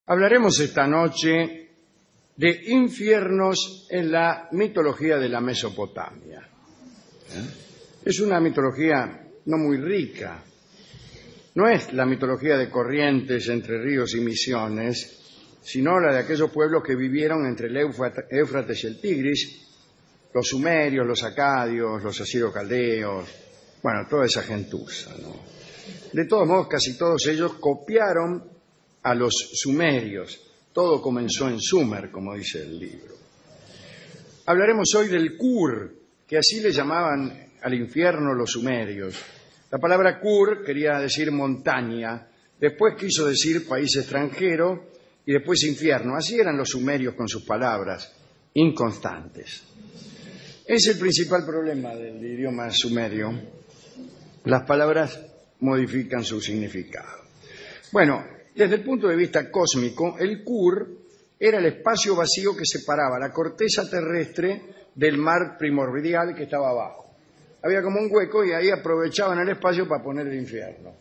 Hablaremos esta noche de infiernos en la mitología de la Mesopotamia. Es una mitología no muy rica. No es la mitología de Corrientes, Entre Ríos y Misiones, sino la de aquellos pueblos que vivieron entre el Éufrates y el Tigris, los sumerios, los acadios, los asiro-caldeos, bueno, toda esa gentuza, ¿no? De todos modos, casi todos ellos copiaron a los sumerios. Todo comenzó en Sumer, como dice el libro. Hablaremos hoy del Kur, que así le llamaban al infierno los sumerios. La palabra Kur quería decir montaña, después quiso decir país extranjero y después infierno. Así eran los sumerios con sus palabras, inconstantes. Es el principal problema del idioma sumerio. Las palabras modifican su significado. Bueno, desde el punto de vista cósmico, el Kur era el espacio vacío que separaba la corteza terrestre del mar primordial que estaba abajo. Había como un hueco y ahí aprovechaban el espacio para poner el infierno.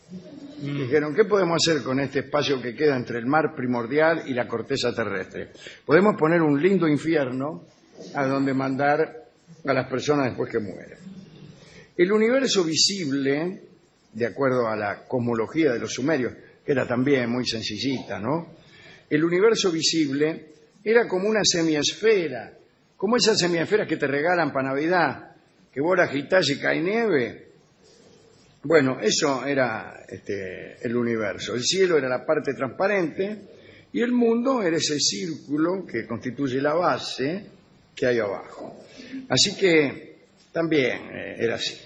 Dijeron, ¿qué podemos hacer con este espacio que queda entre el mar primordial y la corteza terrestre? Podemos poner un lindo infierno a donde mandar a las personas después que mueren. El universo visible, de acuerdo a la cosmología de los sumerios, que era también muy sencillita, ¿no? El universo visible era como una semiesfera, como esas semiesferas que te regalan para Navidad, que vos la agitás y cae nieve. Bueno, eso era el universo. El cielo era la parte transparente y el mundo era ese círculo que constituye la base que hay abajo. Así que también era así.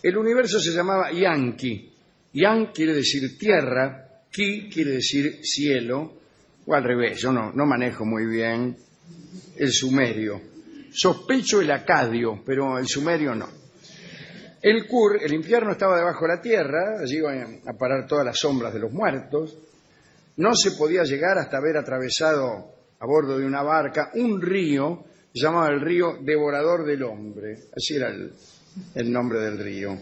El universo se llamaba Yanki. Yan quiere decir tierra, Ki quiere decir cielo, o al revés, yo no manejo muy bien el sumerio. Sospecho el acadio, pero el sumerio no. El Kur, el infierno, estaba debajo de la tierra, allí iban a parar todas las sombras de los muertos. No se podía llegar hasta haber atravesado a bordo de una barca un río, llamado el río Devorador del Hombre, así era el nombre del río.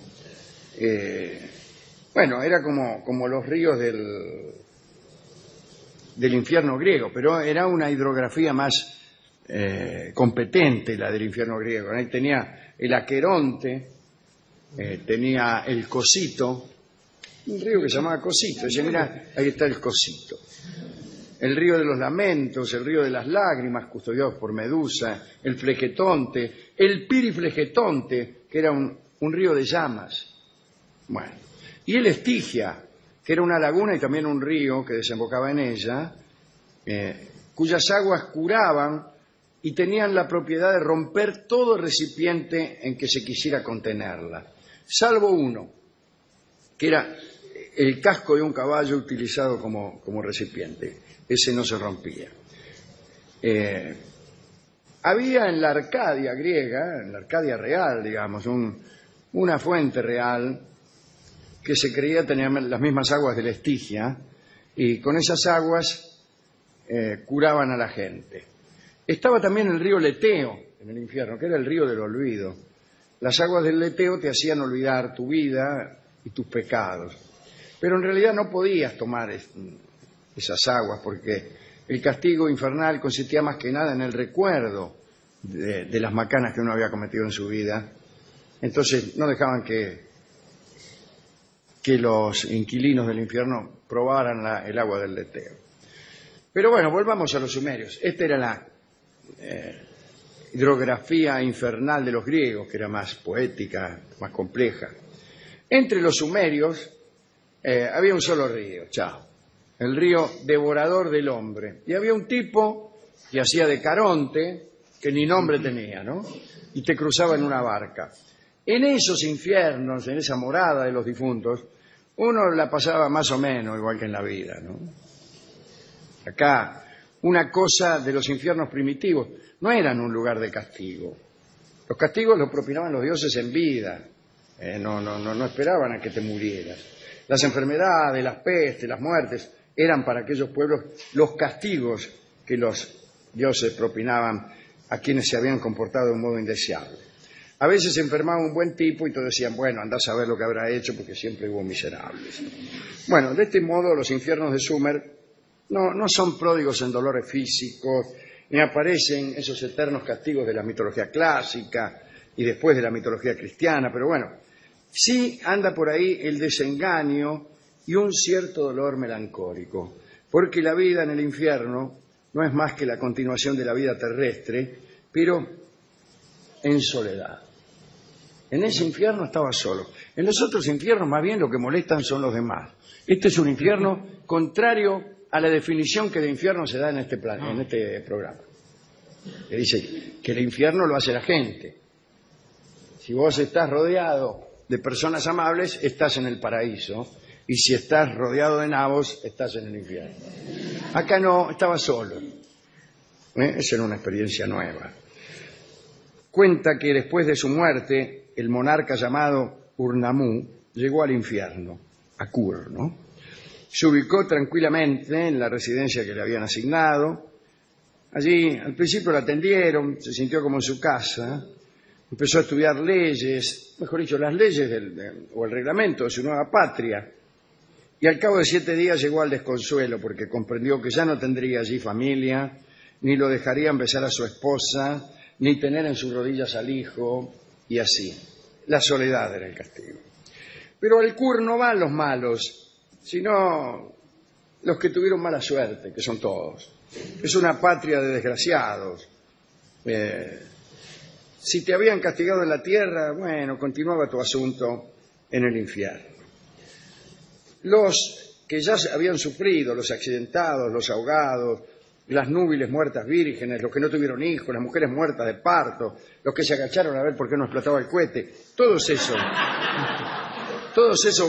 Bueno, era como los ríos del infierno griego, pero era una hidrografía más competente la del infierno griego. Ahí tenía el Aqueronte, tenía el Cosito, un río que se llamaba Cosito. Dice, mira, ahí está el Cosito. El río de los lamentos, el río de las lágrimas, custodiados por Medusa, el Flegetonte, el Piriflegetonte, que era un río de llamas. Bueno. Y el Estigia, que era una laguna y también un río que desembocaba en ella, cuyas aguas curaban y tenían la propiedad de romper todo recipiente en que se quisiera contenerla, salvo uno, que era el casco de un caballo utilizado como recipiente. Ese no se rompía. Había en la Arcadia griega, en la Arcadia real, digamos, una fuente real que se creía tenía las mismas aguas de la Estigia, y con esas aguas curaban a la gente. Estaba también el río Leteo en el infierno, que era el río del olvido. Las aguas del Leteo te hacían olvidar tu vida y tus pecados, pero en realidad no podías tomar esas aguas porque el castigo infernal consistía más que nada en el recuerdo de las macanas que uno había cometido en su vida. Entonces no dejaban que los inquilinos del infierno probaran el agua del Leteo. Pero bueno, volvamos a los sumerios. Esta era la hidrografía infernal de los griegos, que era más poética, más compleja. Entre los sumerios había un solo río, el río Devorador del Hombre. Y había un tipo que hacía de Caronte, que ni nombre tenía, ¿no? Y te cruzaba en una barca. En esos infiernos, en esa morada de los difuntos, uno la pasaba más o menos igual que en la vida, ¿no? Acá, una cosa de los infiernos primitivos, no eran un lugar de castigo. Los castigos los propinaban los dioses en vida, no esperaban a que te murieras. Las enfermedades, las pestes, las muertes, eran para aquellos pueblos los castigos que los dioses propinaban a quienes se habían comportado de un modo indeseable. A veces se enfermaba un buen tipo y todos decían, bueno, andá a saber lo que habrá hecho porque siempre hubo miserables. Bueno, de este modo los infiernos de Sumer no son pródigos en dolores físicos, ni aparecen esos eternos castigos de la mitología clásica y después de la mitología cristiana, pero bueno, sí anda por ahí el desengaño y un cierto dolor melancólico, porque la vida en el infierno no es más que la continuación de la vida terrestre, pero en soledad. En ese infierno estaba solo. En los otros infiernos más bien lo que molestan son los demás. Este es un infierno contrario a la definición que de infierno se da en este programa. Que dice que el infierno lo hace la gente. Si vos estás rodeado de personas amables, estás en el paraíso. Y si estás rodeado de nabos, estás en el infierno. Acá no, estaba solo. Esa era una experiencia nueva. Cuenta que después de su muerte, el monarca llamado Urnamú llegó al infierno, a Kur, ¿no? Se ubicó tranquilamente en la residencia que le habían asignado. Allí, al principio lo atendieron, se sintió como en su casa. Empezó a estudiar leyes, mejor dicho, las leyes o el reglamento de su nueva patria. Y al cabo de 7 días llegó al desconsuelo porque comprendió que ya no tendría allí familia, ni lo dejarían besar a su esposa, ni tener en sus rodillas al hijo, y así. La soledad era el castigo. Pero al Kur no van los malos, sino los que tuvieron mala suerte, que son todos. Es una patria de desgraciados. Si te habían castigado en la tierra, bueno, continuaba tu asunto en el infierno. Los que ya habían sufrido, los accidentados, los ahogados, las núbiles muertas vírgenes, los que no tuvieron hijos, las mujeres muertas de parto, los que se agacharon a ver por qué no explotaba el cohete, todos esos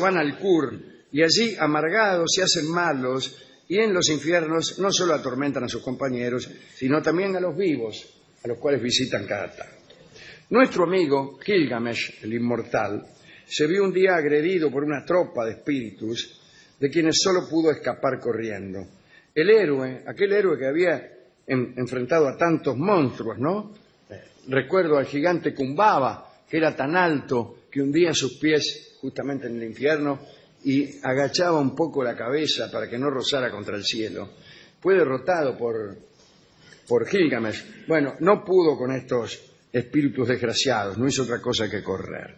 van al Kur y allí amargados se hacen malos y en los infiernos no solo atormentan a sus compañeros, sino también a los vivos, a los cuales visitan cada tanto. Nuestro amigo Gilgamesh, el inmortal, se vio un día agredido por una tropa de espíritus de quienes solo pudo escapar corriendo. El héroe, aquel héroe que había enfrentado a tantos monstruos, ¿no? Recuerdo al gigante Kumbaba, que era tan alto que hundía sus pies justamente en el infierno y agachaba un poco la cabeza para que no rozara contra el cielo. Fue derrotado por Gilgamesh. Bueno, no pudo con estos espíritus desgraciados, no hizo otra cosa que correr.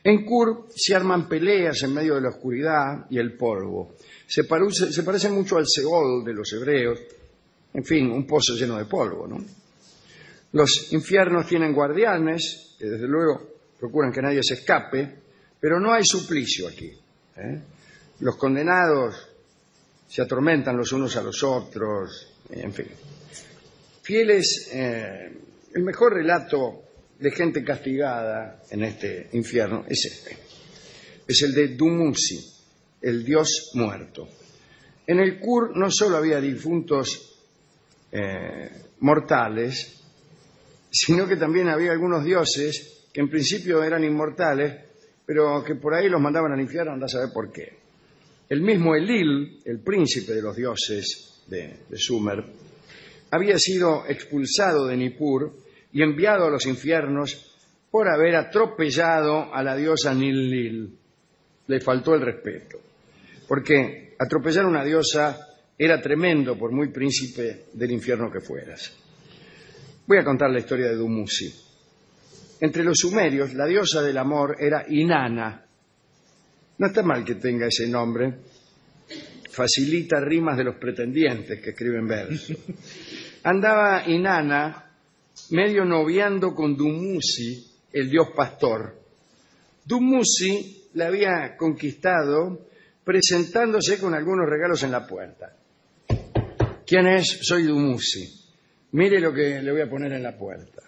En Kur se arman peleas en medio de la oscuridad y el polvo. Se parece mucho al Seol de los hebreos, en fin, un pozo lleno de polvo, ¿no? Los infiernos tienen guardianes, que desde luego procuran que nadie se escape, pero no hay suplicio aquí. Los condenados se atormentan los unos a los otros, en fin. Fieles, el mejor relato de gente castigada en este infierno es este. Es el de Dumuzi, el dios muerto. En el Kur no solo había difuntos mortales, sino que también había algunos dioses que en principio eran inmortales, pero que por ahí los mandaban al infierno, anda a saber por qué. El mismo Enlil, el príncipe de los dioses de Sumer, había sido expulsado de Nippur y enviado a los infiernos por haber atropellado a la diosa Ninlil. Le faltó el respeto, porque atropellar a una diosa era tremendo por muy príncipe del infierno que fueras. Voy a contar la historia de Dumuzi. Entre los sumerios, la diosa del amor era Inanna. No está mal que tenga ese nombre, facilita rimas de los pretendientes que escriben versos. Andaba Inanna medio noviando con Dumuzi, el dios pastor. Dumuzi la había conquistado presentándose con algunos regalos en la puerta. ¿Quién es? Soy Dumuzi. Mire lo que le voy a poner en la puerta.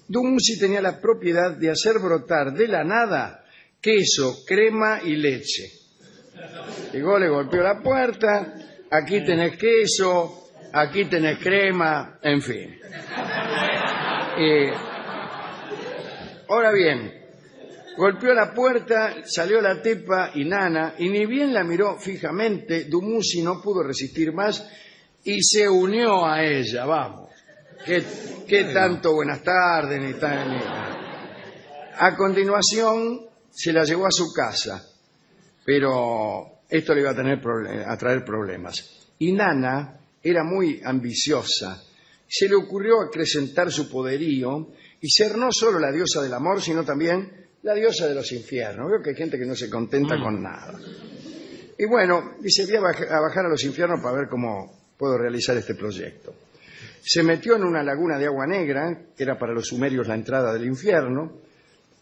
Dumuzi tenía la propiedad de hacer brotar de la nada queso, crema y leche. Llegó, le golpeó la puerta, aquí tenés queso, aquí tenés crema, en fin. Ahora bien, golpeó la puerta, salió la tipa Inanna y ni bien la miró fijamente, Dumuzi no pudo resistir más y se unió a ella, vamos. ¿Qué tanto buenas tardes ni tal? A continuación se la llevó a su casa, pero esto le iba a traer problemas. Inanna era muy ambiciosa. Se le ocurrió acrecentar su poderío y ser no solo la diosa del amor, sino también la diosa de los infiernos. Veo que hay gente que no se contenta con nada. Y bueno, dice, voy a bajar a los infiernos para ver cómo puedo realizar este proyecto. Se metió en una laguna de agua negra, que era para los sumerios la entrada del infierno.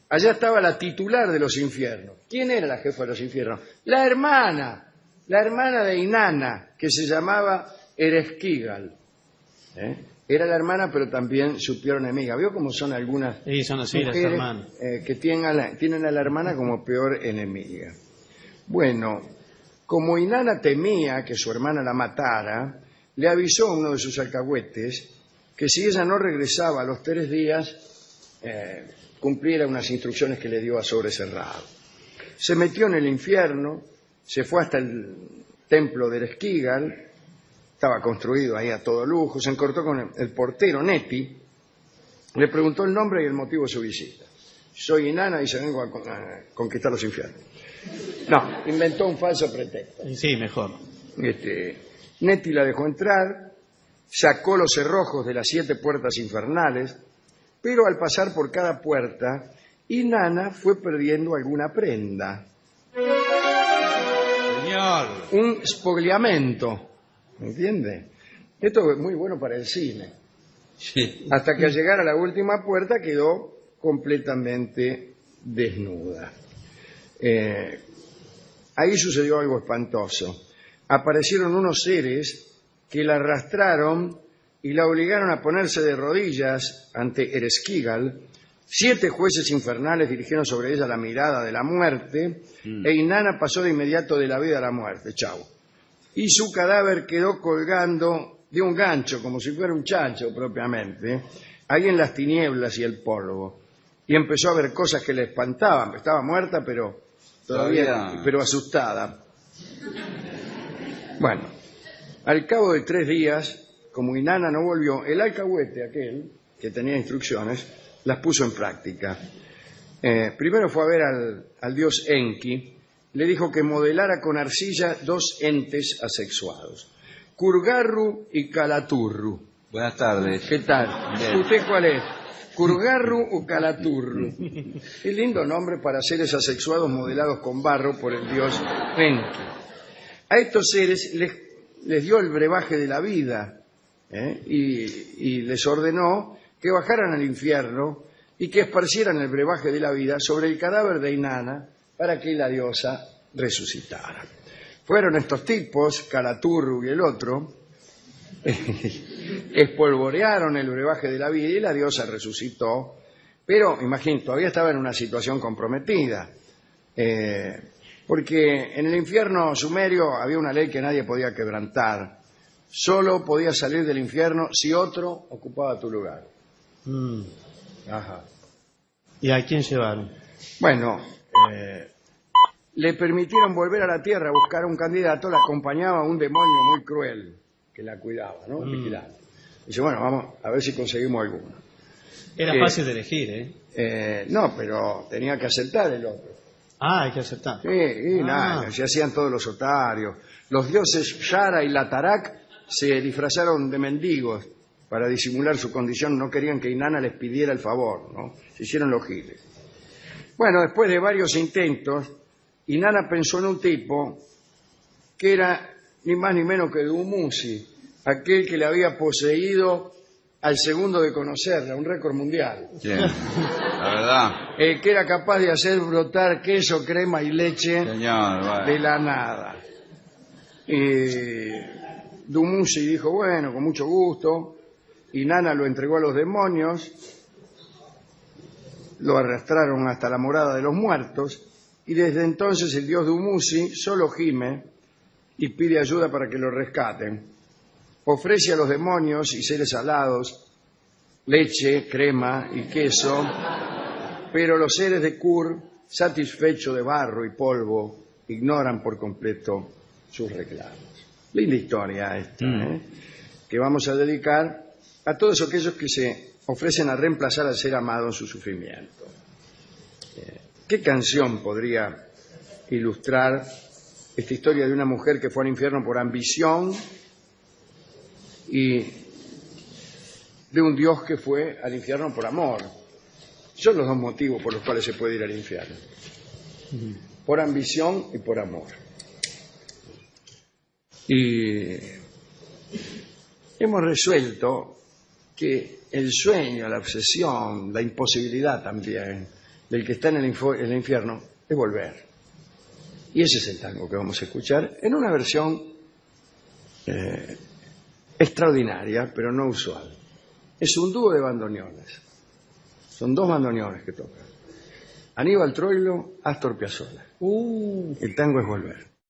Allá estaba la titular de los infiernos. ¿Quién era la jefa de los infiernos? La hermana de Inanna, que se llamaba Ereshkigal. Era la hermana, pero también su peor enemiga. ¿Vio cómo son algunas son así, mujeres las hermanas. Que tienen a la hermana como peor enemiga? Bueno, como Inanna temía que su hermana la matara, le avisó a uno de sus alcahuetes que si ella no regresaba a los 3 días, cumpliera unas instrucciones que le dio a sobre cerrado. Se metió en el infierno, se fue hasta el templo de Ereshkigal, estaba construido ahí a todo lujo, se encontró con el portero Neti, le preguntó el nombre y el motivo de su visita. Soy Inanna y se vengo a conquistar los infiernos. No, inventó un falso pretexto. Sí, mejor. Neti la dejó entrar, sacó los cerrojos de las 7 puertas infernales, pero al pasar por cada puerta, Inanna fue perdiendo alguna prenda. Señor. Un spogliamento, ¿me entiende? Esto es muy bueno para el cine. Sí. Hasta que al llegar a la última puerta quedó completamente desnuda. Ahí sucedió algo espantoso. Aparecieron unos seres que la arrastraron y la obligaron a ponerse de rodillas ante Ereshkigal. 7 jueces infernales dirigieron sobre ella la mirada de la muerte e Inanna pasó de inmediato de la vida a la muerte. Chau. Y su cadáver quedó colgando de un gancho, como si fuera un chancho propiamente, ahí en las tinieblas y el polvo. Y empezó a ver cosas que le espantaban. Estaba muerta, pero pero asustada. Bueno, al cabo de 3 días, como Inanna no volvió, el alcahuete aquel, que tenía instrucciones, las puso en práctica. Primero fue a ver al dios Enki, le dijo que modelara con arcilla 2 entes asexuados, Kurgarru y Kalaturru. Buenas tardes. ¿Qué tal? Bien. ¿Usted cuál es? ¿Kurgarru o Kalaturru? Qué lindo nombre para seres asexuados modelados con barro por el dios Enki. A estos seres les dio el brebaje de la vida y les ordenó que bajaran al infierno y que esparcieran el brebaje de la vida sobre el cadáver de Inanna para que la diosa resucitara. Fueron estos tipos, Kalaturru y el otro, espolvorearon el brebaje de la vida y la diosa resucitó, pero imagínate, todavía estaba en una situación comprometida. Porque en el infierno sumerio había una ley que nadie podía quebrantar. Solo podías salir del infierno si otro ocupaba tu lugar. Ajá. ¿Y a quién llevaron? Bueno, le permitieron volver a la tierra a buscar a un candidato, la acompañaba un demonio muy cruel que la cuidaba, ¿no? Vigilante. Dice, bueno, vamos a ver si conseguimos alguno. Era fácil de elegir, No, pero tenía que aceptar el otro. Ah, hay que aceptar. Sí, y nada, se hacían todos los otarios. Los dioses Shara y Latarak se disfrazaron de mendigos para disimular su condición. No querían que Inanna les pidiera el favor, ¿no? Se hicieron los giles. Bueno, después de varios intentos, Inanna pensó en un tipo que era ni más ni menos que Dumuzi, aquel que le había poseído al segundo de conocerla, un récord mundial. Bien. La verdad. Que era capaz de hacer brotar queso, crema y leche Señor, bueno. de la nada. Dumuzi dijo, bueno, con mucho gusto. Inanna lo entregó a los demonios, lo arrastraron hasta la morada de los muertos, y desde entonces el dios Dumuzi solo gime y pide ayuda para que lo rescaten. Ofrece a los demonios y seres alados leche, crema y queso, pero los seres de Kur, satisfechos de barro y polvo, ignoran por completo sus reclamos. Linda historia esta, que vamos a dedicar a todos aquellos que se ofrecen a reemplazar al ser amado en su sufrimiento. ¿Qué canción podría ilustrar esta historia de una mujer que fue al infierno por ambición y de un Dios que fue al infierno por amor. Son los dos motivos por los cuales se puede ir al infierno. Por ambición y por amor. Y hemos resuelto que el sueño, la obsesión, la imposibilidad también del que está en el infierno es volver. Y ese es el tango que vamos a escuchar en una versión extraordinaria, pero no usual. Es un dúo de bandoneones. Son dos bandoneones que tocan. Aníbal Troilo, Astor Piazzolla. El tango es Volver.